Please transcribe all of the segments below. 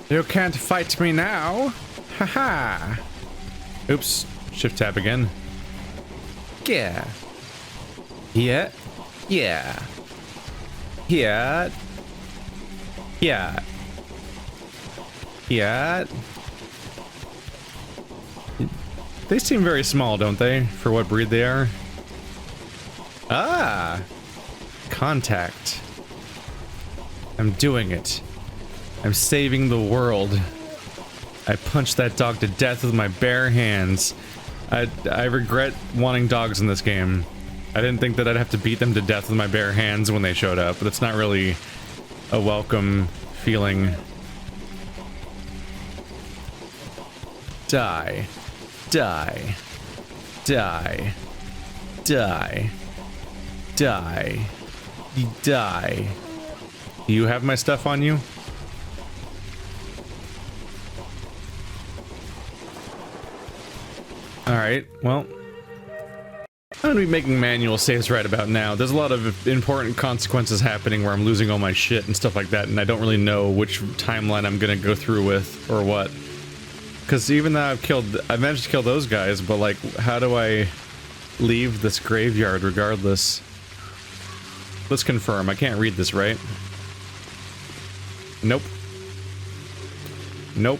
You can't fight me now. Haha. Oops. Shift tab again. Yeah. Yeah. Yeah. Yeah. Yeah. Yeah. They seem very small, don't they? For what breed they are. Ah. Contact. I'm doing it. I'm saving the world. I punched that dog to death with my bare hands. I regret wanting dogs in this game. I didn't think that I'd have to beat them to death with my bare hands when they showed up, but it's not really a welcome feeling. Die. Die. Die. Die. Die. Die. Do you have my stuff on you? Alright, well, I'm gonna be making manual saves right about now. There's a lot of important consequences happening where I'm losing all my shit and stuff like that, and I don't really know which timeline I'm gonna go through with, or what. Because even though I've managed to kill those guys, but like, how do I leave this graveyard regardless? Let's confirm, I can't read this, right? Nope. Nope.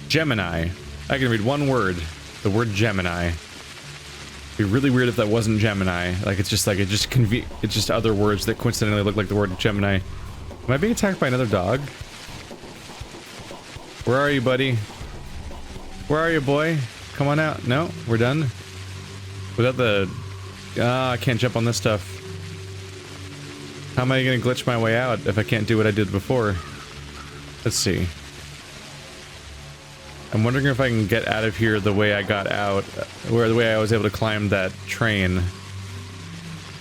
Gemini. I can read one word. The word Gemini. It'd be really weird if that wasn't Gemini. Like, it's just other words that coincidentally look like the word Gemini. Am I being attacked by another dog? Where are you, buddy? Where are you, boy? Come on out. No? We're done? Was that the... Ah, I can't jump on this stuff. How am I gonna glitch my way out if I can't do what I did before? Let's see. I'm wondering if I can get out of here the way I got out, or the way I was able to climb that train.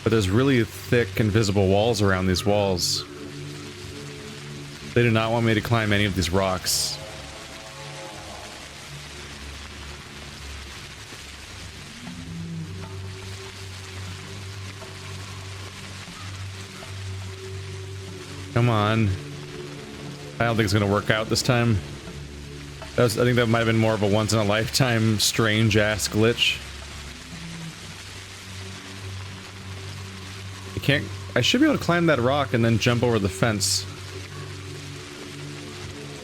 But there's really thick, invisible walls around these walls. They do not want me to climb any of these rocks. Come on. I don't think it's gonna work out this time. I think that might have been more of a once-in-a-lifetime strange-ass glitch. I should be able to climb that rock and then jump over the fence.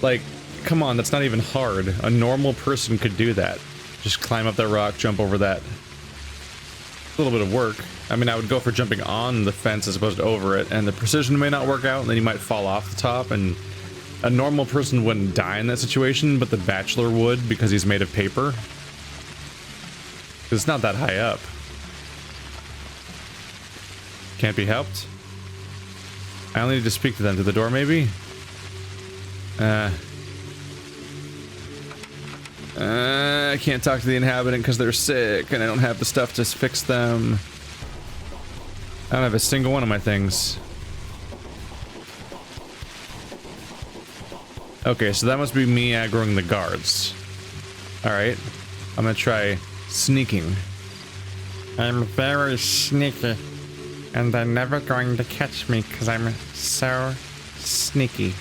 Like, come on, that's not even hard. A normal person could do that. Just climb up that rock, jump over that. A little bit of work. I mean, I would go for jumping on the fence as opposed to over it, and the precision may not work out, and then you might fall off the top, and a normal person wouldn't die in that situation, but the Bachelor would because he's made of paper. It's not that high up. Can't be helped. I only need to speak to them through the door, maybe? I can't talk to the inhabitant because they're sick, and I don't have the stuff to fix them. I don't have a single one of my things. Okay, so that must be me aggroing the guards. Alright. I'm gonna try sneaking. I'm very sneaky. And they're never going to catch me because I'm so sneaky.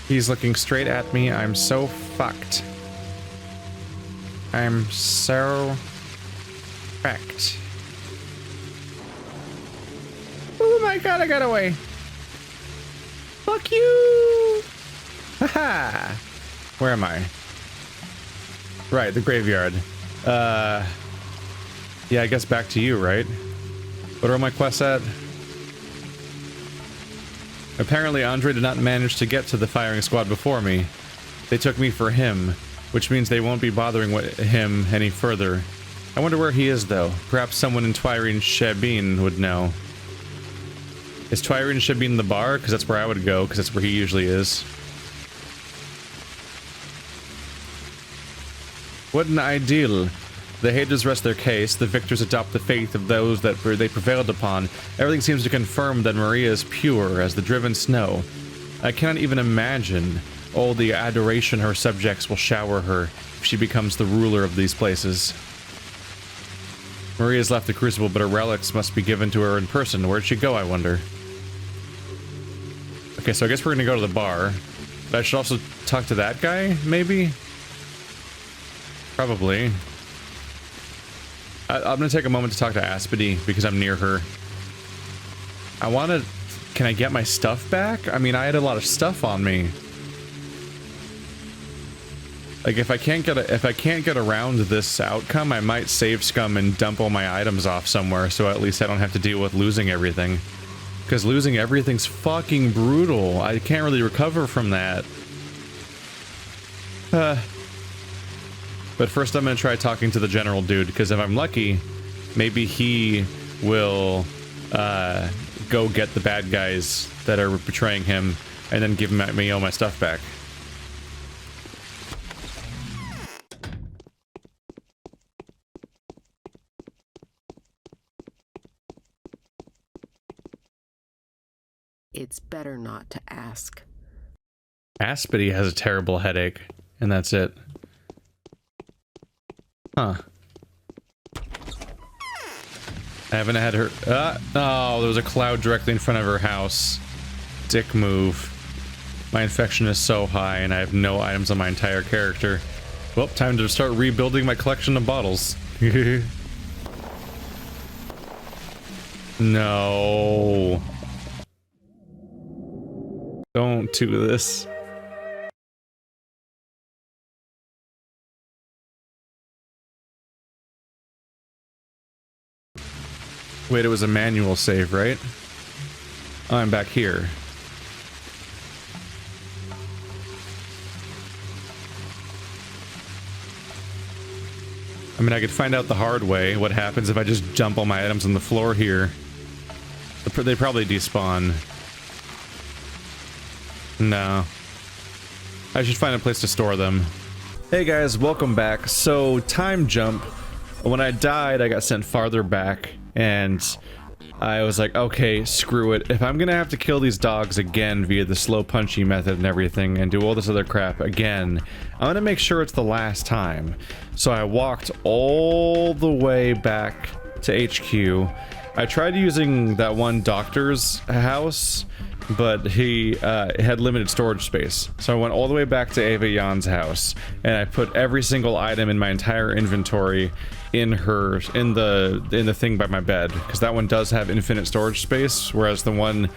He's looking straight at me. I'm so fucked. I'm so fucked. Oh my god, I got away. Fuck you! Haha! Where am I? Right, the graveyard. Yeah, I guess back to you, right? What are all my quests at? Apparently Andre did not manage to get to the firing squad before me. They took me for him, which means they won't be bothering him any further. I wonder where he is, though. Perhaps someone in Twirine Shebeen would know. Is Twirine Shebeen the bar? Because that's where I would go, because that's where he usually is. What an ideal. The haters rest their case, the victors adopt the faith of those that they prevailed upon. Everything seems to confirm that Maria is pure as the driven snow. I cannot even imagine all the adoration her subjects will shower her if she becomes the ruler of these places. Maria's left the crucible, but her relics must be given to her in person. Where'd she go, I wonder? Okay, so I guess we're gonna go to the bar. But I should also talk to that guy, maybe? Probably. I'm gonna take a moment to talk to Aspedy because I'm near her. I wanna... Can I get my stuff back? I mean, I had a lot of stuff on me. Like, if I can't get around this outcome, I might save scum and dump all my items off somewhere, so at least I don't have to deal with losing everything. Because losing everything's fucking brutal. I can't really recover from that. But first I'm gonna try talking to the general dude, because if I'm lucky, maybe he will go get the bad guys that are betraying him and then give me all my stuff back. It's better not to ask. Aspedy has a terrible headache, and that's it. Huh. I haven't had her... oh, there was a cloud directly in front of her house. Dick move. My infection is so high, and I have no items on my entire character. Well, time to start rebuilding my collection of bottles. No. Don't do this. Wait, it was a manual save, right? Oh, I'm back here. I mean, I could find out the hard way what happens if I just dump all my items on the floor here. They probably despawn. No. I should find a place to store them. Hey guys, welcome back. So, time jump. When I died, I got sent farther back, and I was like, okay, screw it. If I'm gonna have to kill these dogs again via the slow punchy method and everything, and do all this other crap again, I'm gonna make sure it's the last time. So I walked all the way back to HQ. I tried using that one doctor's house, but he had limited storage space. So I went all the way back to Ava Jan's house, and I put every single item in my entire inventory in the thing by my bed, because that one does have infinite storage space, whereas the one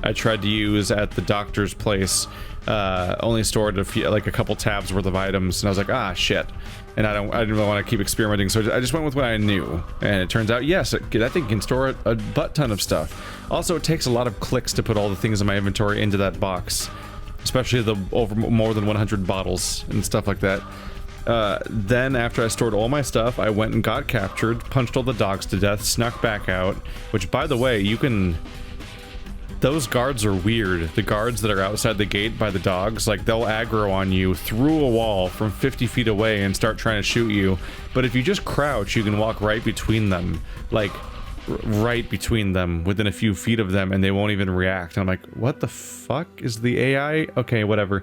I tried to use at the doctor's place only stored a couple tabs worth of items, and I was like, ah, shit. And I didn't really want to keep experimenting, so I just went with what I knew. And it turns out, yes, that thing can store a butt ton of stuff. Also, it takes a lot of clicks to put all the things in my inventory into that box, especially the over more than 100 bottles and stuff like that. Then after I stored all my stuff, I went and got captured, punched all the dogs to death, snuck back out, which, by the way, you can... Those guards are weird. The guards that are outside the gate by the dogs, like, they'll aggro on you through a wall from 50 feet away and start trying to shoot you. But if you just crouch, you can walk right between them. Like, right between them, within a few feet of them, and they won't even react. And I'm like, what the fuck is the AI? Okay, whatever.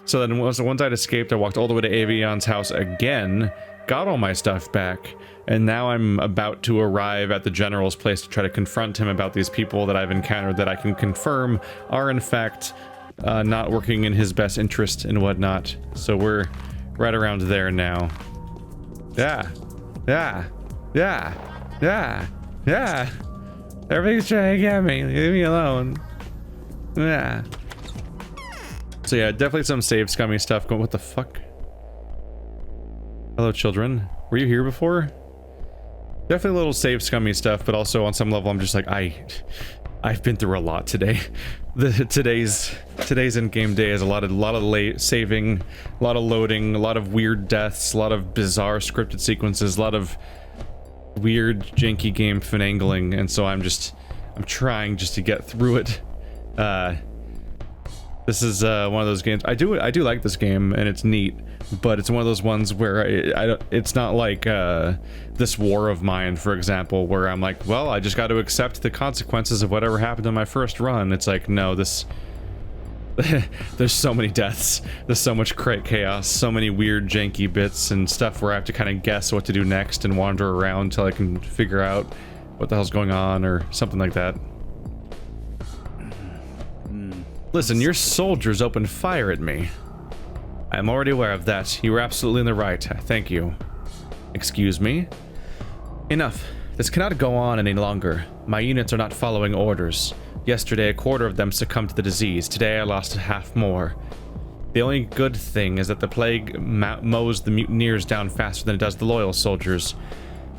So then once I'd escaped, I walked all the way to Avion's house again, got all my stuff back, and now I'm about to arrive at the general's place to try to confront him about these people that I've encountered that I can confirm are in fact not working in his best interest and whatnot. So we're right around there now. Yeah. Yeah. Yeah. Yeah. Yeah. Everything's trying to get me. Leave me alone. Yeah. So yeah, definitely some save scummy stuff going. What the fuck? Hello, children. Were you here before? Definitely a little save scummy stuff, but also on some level I'm just like, I've been through a lot today. Today's in-game day is a lot of late saving, a lot of loading, a lot of weird deaths, a lot of bizarre scripted sequences, a lot of weird janky game finagling, and so I'm trying just to get through it. This is one of those games. I do like this game, and it's neat, but it's one of those ones where it's not like this War of Mine, for example, where I'm like, well, I just got to accept the consequences of whatever happened in my first run. It's like, no, this... There's so many deaths, there's so much chaos, so many weird janky bits and stuff where I have to kind of guess what to do next and wander around until I can figure out what the hell's going on or something like that. Listen, your soldiers opened fire at me. I'm already aware of that. You were absolutely in the right. Thank you. Excuse me? Enough. This cannot go on any longer. My units are not following orders. Yesterday, a quarter of them succumbed to the disease. Today, I lost half more. The only good thing is that the plague mows the mutineers down faster than it does the loyal soldiers.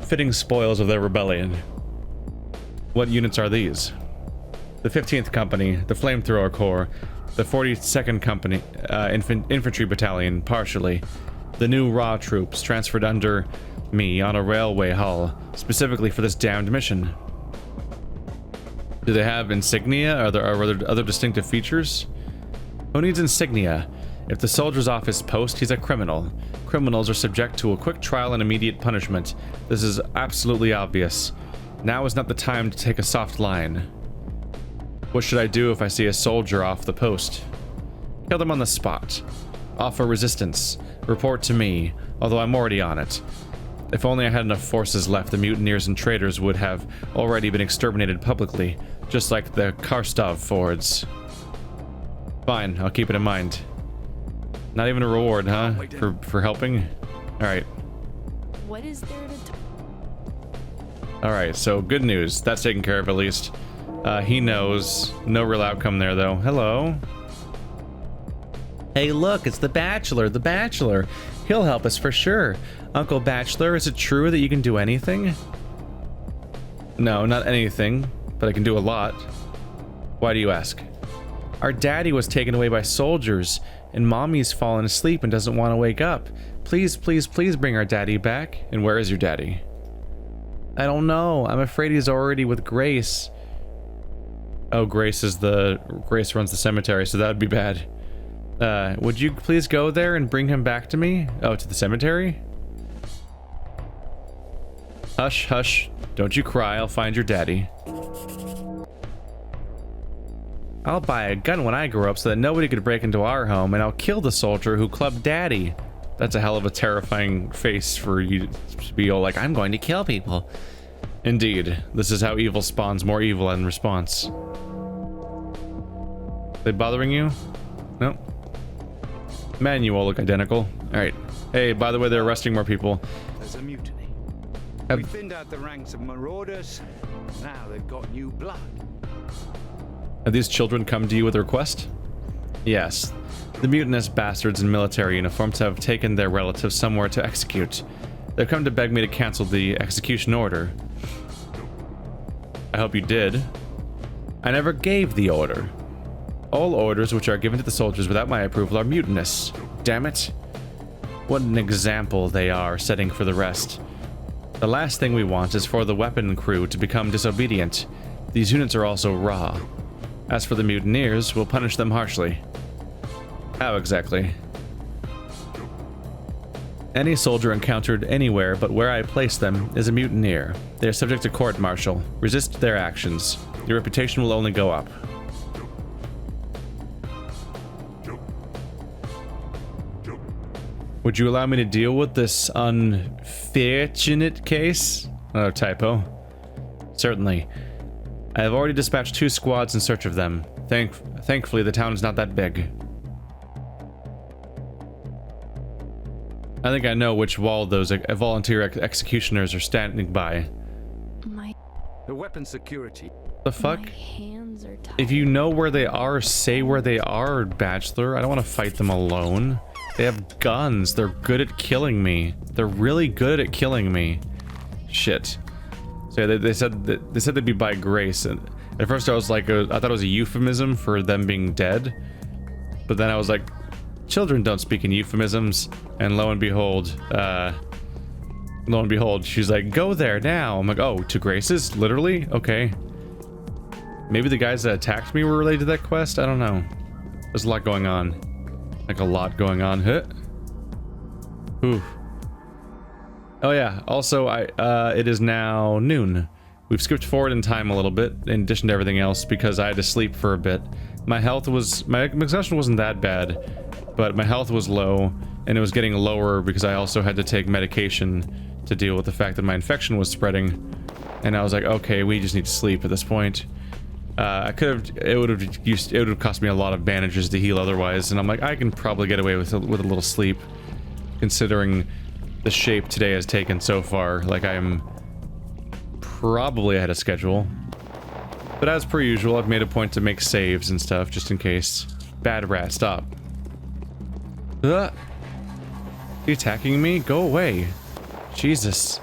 Fitting spoils of their rebellion. What units are these? The 15th Company, the Flamethrower Corps, the 42nd Company, Infantry Battalion, partially. The new raw troops transferred under me on a railway hull, specifically for this damned mission. Do they have insignia? Are there other distinctive features? Who needs insignia? If the soldier's off his post, he's a criminal. Criminals are subject to a quick trial and immediate punishment. This is absolutely obvious. Now is not the time to take a soft line. What should I do if I see a soldier off the post? Kill them on the spot. Offer resistance. Report to me, although I'm already on it. If only I had enough forces left, the mutineers and traitors would have already been exterminated publicly, just like the Karstov Fords. Fine, I'll keep it in mind. Not even a reward, huh? For helping? Alright. What is there to Alright, so good news. That's taken care of at least. He knows. No real outcome there, though. Hello? Hey, look, it's the Bachelor. The Bachelor. He'll help us for sure. Uncle Bachelor, is it true that you can do anything? No, not anything, but I can do a lot. Why do you ask? Our daddy was taken away by soldiers, and Mommy's fallen asleep and doesn't want to wake up. Please, please, please bring our daddy back. And where is your daddy? I don't know. I'm afraid he's already with Grace. Oh, Grace runs the cemetery, so that would be bad. Would you please go there and bring him back to me? Oh, to the cemetery? Hush, hush. Don't you cry. I'll find your daddy. I'll buy a gun when I grow up so that nobody could break into our home, and I'll kill the soldier who clubbed Daddy. That's a hell of a terrifying face for you to be all like, I'm going to kill people. Indeed, this is how evil spawns more evil in response. They bothering you? No. Man, you all look identical. Alright. Hey, by the way, they're arresting more people. There's a mutiny. We thinned out the ranks of marauders. Now they've got new blood. Have these children come to you with a request? Yes. The mutinous bastards in military uniforms have taken their relatives somewhere to execute. They've come to beg me to cancel the execution order. I hope you did. I never gave the order. All orders which are given to the soldiers without my approval are mutinous. Damn it. What an example they are setting for the rest. The last thing we want is for the weapon crew to become disobedient. These units are also raw. As for the mutineers, we'll punish them harshly. How exactly? Any soldier encountered anywhere but where I place them is a mutineer. They are subject to court-martial. Resist their actions. Your reputation will only go up. Would you allow me to deal with this unfortunate case? Oh, typo. Certainly. I have already dispatched 2 squads in search of them. Thankfully, the town is not that big. I think I know which wall those volunteer executioners are standing by. The weapon security. The fuck? My hands are tied. If you know where they are, say where they are, Bachelor. I don't want to fight them alone. They have guns. They're good at killing me. They're really good at killing me. Shit. So yeah, they said they'd be by Grace, and at first I was like, I thought it was a euphemism for them being dead, but then I was like, children don't speak in euphemisms, and lo and behold, she's like, go there now. I'm like, oh, to Grace's? Literally? Okay. Maybe the guys that attacked me were related to that quest? I don't know. There's a lot going on. Like a lot going on. Huh? Ooh. Oh yeah, also it is now noon. We've skipped forward in time a little bit, in addition to everything else, because I had to sleep for a bit. My exhaustion wasn't that bad, but my health was low, and it was getting lower because I also had to take medication to deal with the fact that my infection was spreading. And I was like, okay, we just need to sleep at this point. I could have, it would have cost me a lot of bandages to heal otherwise, and I'm like, I can probably get away with a little sleep, considering the shape today has taken so far. Like, I am probably ahead of schedule. But as per usual, I've made a point to make saves and stuff, just in case. Bad rat, stop. Are you attacking me? Go away. Jesus.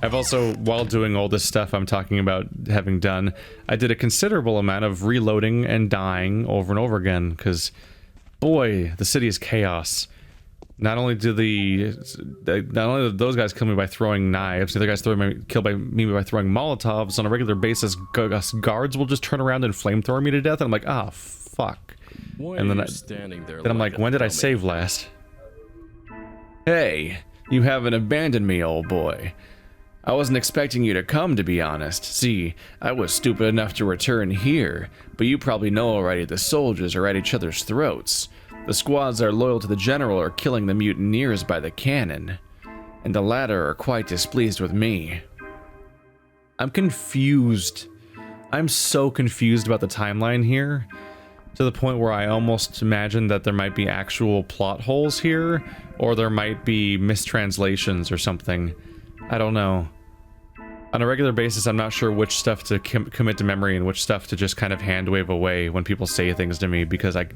I've also, while doing all this stuff I'm talking about having done, I did a considerable amount of reloading and dying over and over again, because, boy, the city is chaos. Not only do those guys kill me by throwing knives, the other guys kill me by throwing Molotovs. On a regular basis, guards will just turn around and flamethrower me to death, and I'm like, ah, fuck. And then I'm like, when did I save last? Hey, you haven't abandoned me, old boy. I wasn't expecting you to come, to be honest. See, I was stupid enough to return here, but you probably know already the soldiers are at each other's throats. The squads that are loyal to the general are killing the mutineers by the cannon, and the latter are quite displeased with me. I'm confused. I'm so confused about the timeline here, to the point where I almost imagine that there might be actual plot holes here, or there might be mistranslations or something. I don't know. On a regular basis, I'm not sure which stuff to commit to memory and which stuff to just kind of hand wave away when people say things to me, because I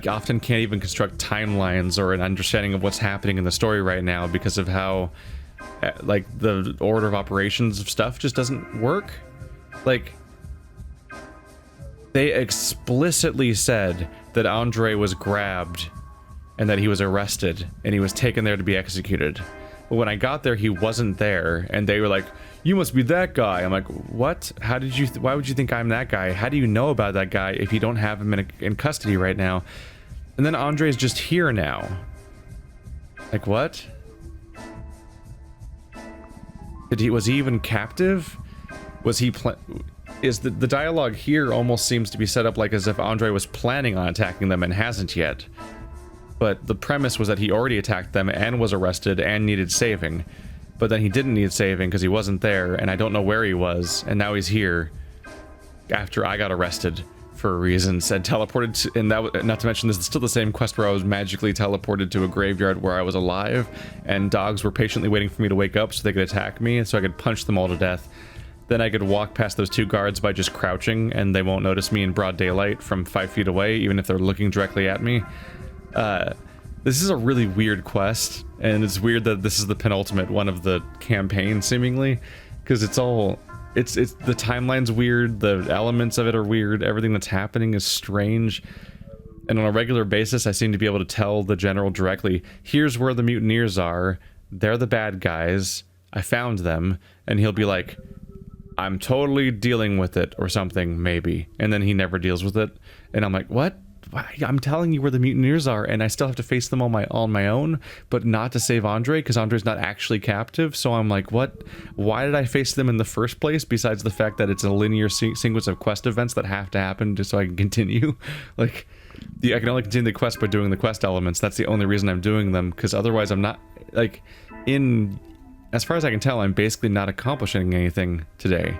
often can't even construct timelines or an understanding of what's happening in the story right now because of how, like, the order of operations of stuff just doesn't work. Like, they explicitly said that Andre was grabbed and that he was arrested and he was taken there to be executed. But when I got there, he wasn't there, and they were like, you must be that guy. I'm like, what? Why would you think I'm that guy? How do you know about that guy if you don't have him in custody right now? And then Andre's just here now. Like, what? Was he even captive? Was he the dialogue here almost seems to be set up like as if Andre was planning on attacking them and hasn't yet. But the premise was that he already attacked them and was arrested and needed saving. But then he didn't need saving because he wasn't there, and I don't know where he was, and now he's here after I got arrested for reasons and teleported to, and that, not to mention, this is still the same quest where I was magically teleported to a graveyard where I was alive, and dogs were patiently waiting for me to wake up so they could attack me, so I could punch them all to death. Then I could walk past those two guards by just crouching, and they won't notice me in broad daylight from 5 feet away, even if they're looking directly at me. This is a really weird quest, and it's weird that this is the penultimate one of the campaign, seemingly, because it's the timeline's weird, the elements of it are weird, everything that's happening is strange, and on a regular basis I seem to be able to tell the general directly, here's where the mutineers are, they're the bad guys, I found them, and he'll be like, I'm totally dealing with it, or something, maybe, and then he never deals with it, and I'm like, what? I'm telling you where the mutineers are, and I still have to face them on my own, but not to save Andre, because Andre's not actually captive, so I'm like, what? Why did I face them in the first place, besides the fact that it's a linear sequence of quest events that have to happen just so I can continue? Like, I can only continue the quest by doing the quest elements, that's the only reason I'm doing them, because otherwise I'm not, like, as far as I can tell, I'm basically not accomplishing anything today,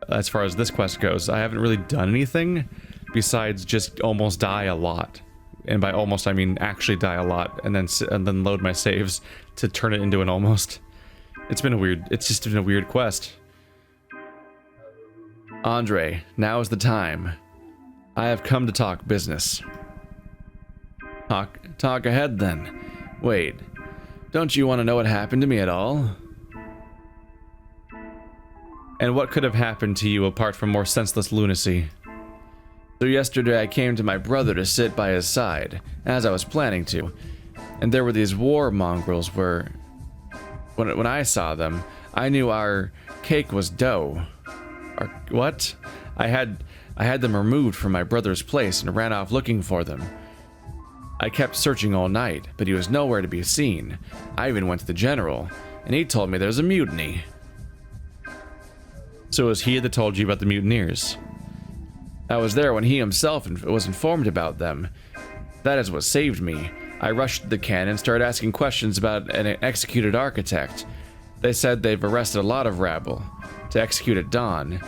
as far as this quest goes. I haven't really done anything besides just almost die a lot, and by almost I mean actually die a lot, and then load my saves to turn it into an almost. It's just been a weird quest. Andre, now is the time. I have come to talk business. Talk ahead then. Wait, don't you want to know what happened to me at all? And what could have happened to you apart from more senseless lunacy? So yesterday I came to my brother to sit by his side, as I was planning to, and there were these war mongrels where, when I saw them, I knew our cake was dough. What? I had them removed from my brother's place and ran off looking for them. I kept searching all night, but he was nowhere to be seen. I even went to the general, and he told me there was a mutiny. So it was he that told you about the mutineers? I was there when he himself was informed about them. That is what saved me. I rushed to the cannon and started asking questions about an executed architect. They said they've arrested a lot of rabble to execute at dawn,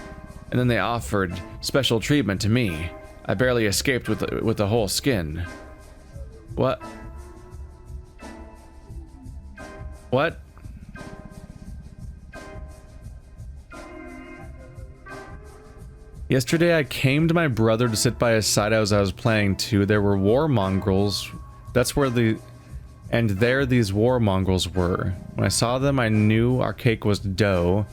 and then they offered special treatment to me. I barely escaped with the whole skin. What? What? Yesterday I came to my brother to sit by his side as I was playing too. There were war mongrels. That's where there these war mongrels were. When I saw them, I knew our cake was dough.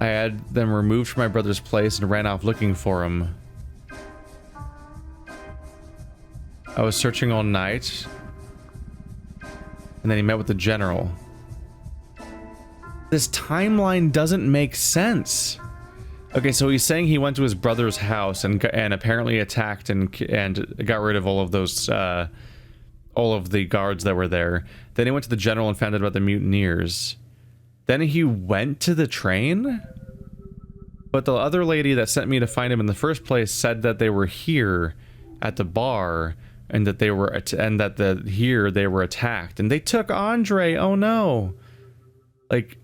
I had them removed from my brother's place and ran off looking for him. I was searching all night. And then he met with the general. This timeline doesn't make sense. Okay, so he's saying he went to his brother's house and apparently attacked and got rid of all of those, all of the guards that were there. Then he went to the general and found out about the mutineers. Then he went to the train? But the other lady that sent me to find him in the first place said that they were here at the bar and that they were they were attacked and they took Andre. Oh no. Like,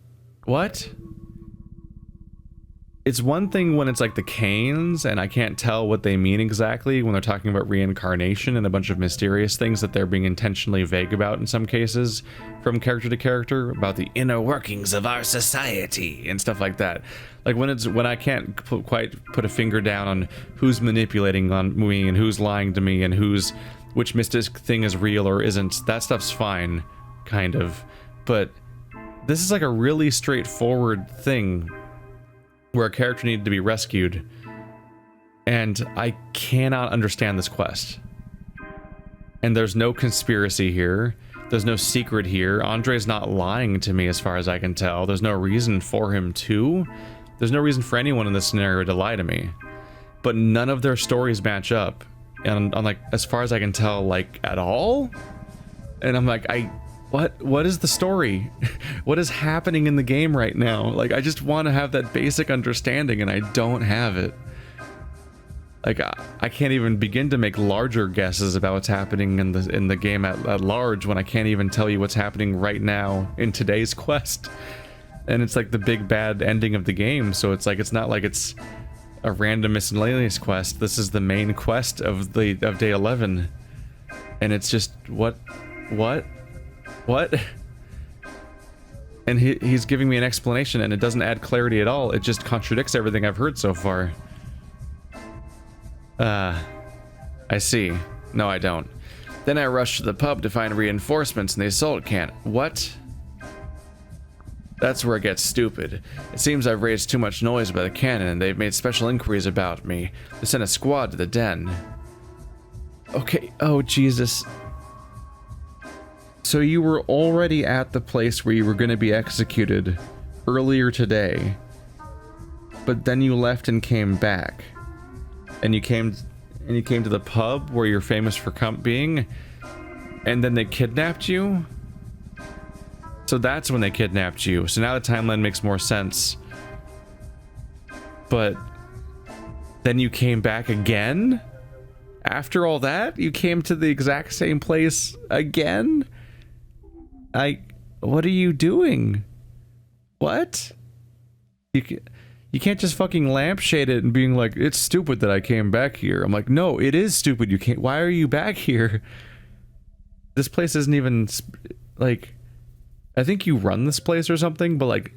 what? It's one thing when it's like the Canes and I can't tell what they mean exactly when they're talking about reincarnation and a bunch of mysterious things that they're being intentionally vague about in some cases from character to character about the inner workings of our society and stuff like that. Like when I can't quite put a finger down on who's manipulating on me and who's lying to me and which mystic thing is real or isn't, that stuff's fine, kind of. But this is like a really straightforward thing where a character needed to be rescued, and I cannot understand this quest. And there's no conspiracy here. There's no secret here. Andre's not lying to me as far as I can tell. There's no reason for him to. There's no reason for anyone in this scenario to lie to me. But none of their stories match up. And I'm like, as far as I can tell, like, at all? And I'm like, what is the story? What is happening in the game right now? Like, I just want to have that basic understanding and I don't have it. Like, I can't even begin to make larger guesses about what's happening in the game at large when I can't even tell you what's happening right now in today's quest. And it's like the big bad ending of the game, so it's like, it's not like it's a random miscellaneous quest. This is the main quest of day 11. And it's just, what? And he's giving me an explanation and it doesn't add clarity at all. It just contradicts everything I've heard so far. I see. No, I don't. Then I rushed to the pub to find reinforcements in the assault camp. What? That's where it gets stupid. It seems I've raised too much noise by the cannon and they've made special inquiries about me. They sent a squad to the den. Okay, oh Jesus. So you were already at the place where you were going to be executed earlier today, but then you left and came back, and you came to the pub where you're famous for being, and then they kidnapped you? So that's when they kidnapped you. So now the timeline makes more sense. But then you came back again? After all that, you came to the exact same place again? What are you doing? What? You can't just fucking lampshade it and being like, it's stupid that I came back here. I'm like, no, it is stupid. You can't. Why are you back here? This place isn't even like, I think you run this place or something, but like,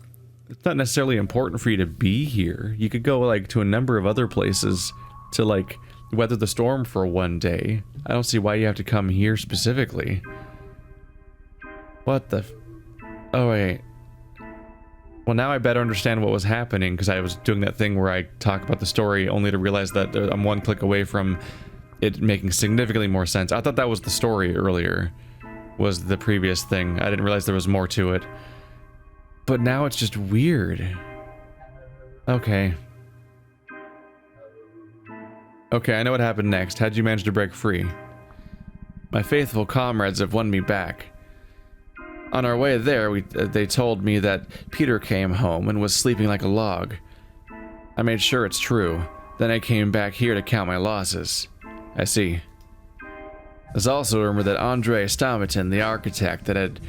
it's not necessarily important for you to be here. You could go like to a number of other places to like weather the storm for one day. I don't see why you have to come here specifically. What the oh wait. Well, now I better understand what was happening, because I was doing that thing where I talk about the story only to realize that I'm one click away from it making significantly more sense. I thought that was the story earlier, was the previous thing. I didn't realize there was more to it. But now it's just weird. Okay. Okay, I know what happened next. How'd you manage to break free? My faithful comrades have won me back. On our way there, they told me that Peter came home and was sleeping like a log. I made sure it's true. Then I came back here to count my losses. I see. There's also a rumor that Andre Stomaton, the architect that had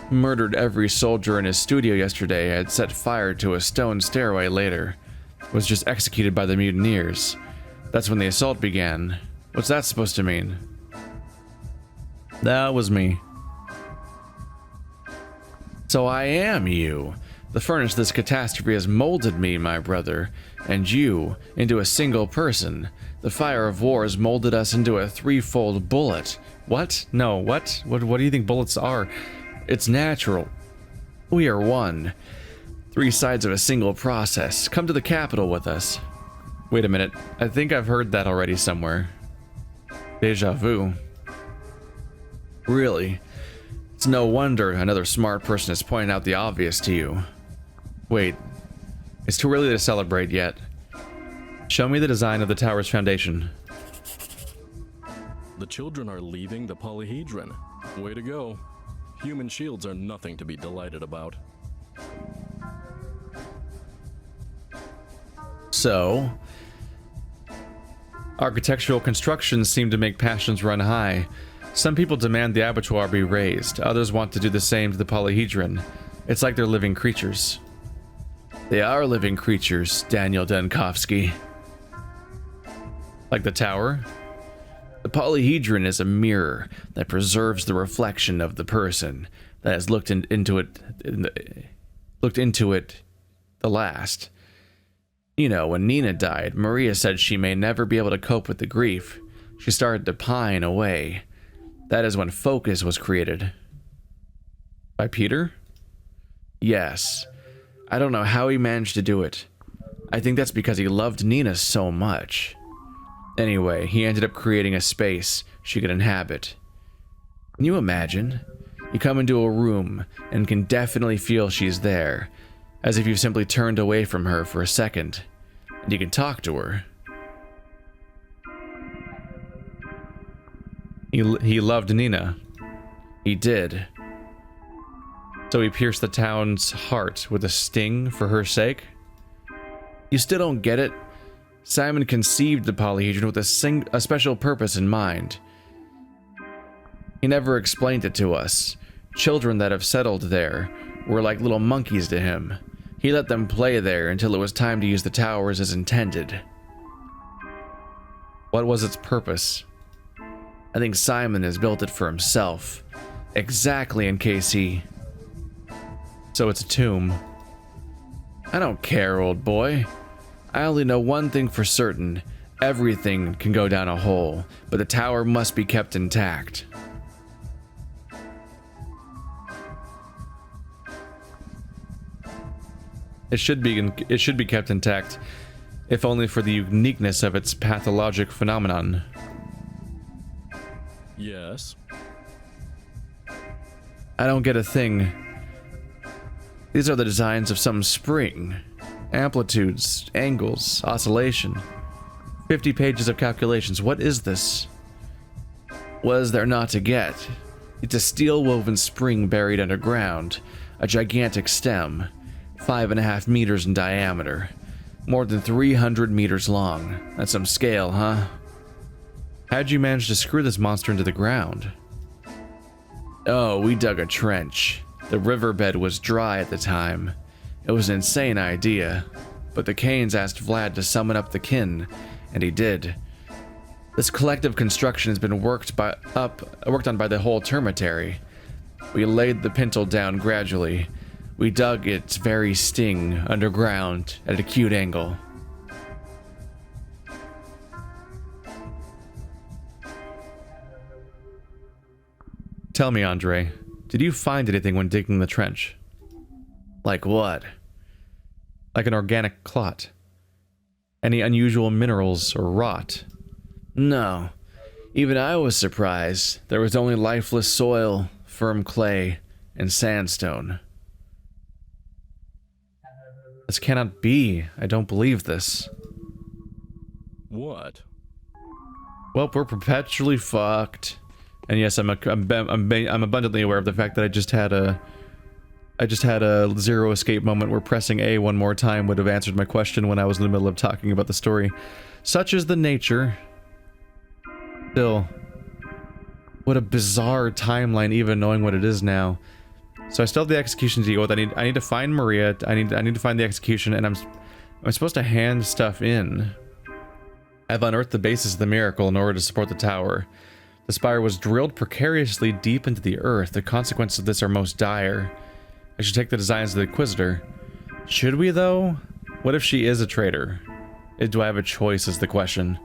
murdered every soldier in his studio yesterday, had set fire to a stone stairway later. was just executed by the mutineers. That's when the assault began. What's that supposed to mean? That was me. So I am you. The furnace of this catastrophe has molded me, my brother, and you into a single person. The fire of war has molded us into a threefold bullet. What? No, what? What do you think bullets are? It's natural. We are one. 3 sides of a single process. Come to the capital with us. Wait a minute. I think I've heard that already somewhere. Deja vu. Really? It's no wonder another smart person is pointing out the obvious to you. Wait. It's too early to celebrate yet. Show me the design of the tower's foundation. The children are leaving the polyhedron. Way to go. Human shields are nothing to be delighted about. So, architectural constructions seem to make passions run high. Some people demand the abattoir be raised. Others want to do the same to the polyhedron. It's like they're living creatures. They are living creatures, Daniel Dunkovsky. Like the tower? The polyhedron is a mirror that preserves the reflection of the person that has looked into it the last. You know, when Nina died, Maria said she may never be able to cope with the grief. She started to pine away. That is when focus was created. By Peter? Yes. I don't know how he managed to do it. I think that's because he loved Nina so much. Anyway, he ended up creating a space she could inhabit. Can you imagine? You come into a room and can definitely feel she's there, as if you've simply turned away from her for a second, and you can talk to her. He loved Nina. He did. So he pierced the town's heart with a sting for her sake? You still don't get it? Simon conceived the polyhedron with a special purpose in mind. He never explained it to us. Children that have settled there were like little monkeys to him. He let them play there until it was time to use the towers as intended. What was its purpose? I think Simon has built it for himself. Exactly in case he... So it's a tomb. I don't care, old boy. I only know one thing for certain. Everything can go down a hole, but the tower must be kept intact. It should be kept intact, if only for the uniqueness of its pathologic phenomenon. Yes. I don't get a thing. These are the designs of some spring. Amplitudes, angles, oscillation. 50 pages of calculations. What is this? What is there not to get? It's a steel-woven spring buried underground. A gigantic stem. 5.5 meters in diameter. More than 300 meters long. That's some scale, huh? How'd you manage to screw this monster into the ground? Oh, we dug a trench. The riverbed was dry at the time. It was an insane idea, but the Canes asked Vlad to summon up the kin, and he did. This collective construction has been worked on by the whole termitary. We laid the pintle down gradually. We dug its very sting underground at an acute angle. Tell me, Andre, did you find anything when digging the trench? Like what? Like an organic clot. Any unusual minerals or rot? No. Even I was surprised. There was only lifeless soil, firm clay, and sandstone. This cannot be. I don't believe this. What? Well, we're perpetually fucked. And yes, I'm abundantly aware of the fact that I just had a zero escape moment where pressing A one more time would have answered my question when I was in the middle of talking about the story. Such is the nature. Still, what a bizarre timeline, even knowing what it is now. So I still have the execution to deal with. I need to find Maria. I need to find the execution, and I'm supposed to hand stuff in. I've unearthed the basis of the miracle in order to support the tower. The spire was drilled precariously deep into the earth. The consequences of this are most dire. I should take the designs of the Inquisitor. Should we, though? What if she is a traitor? Do I have a choice is the question.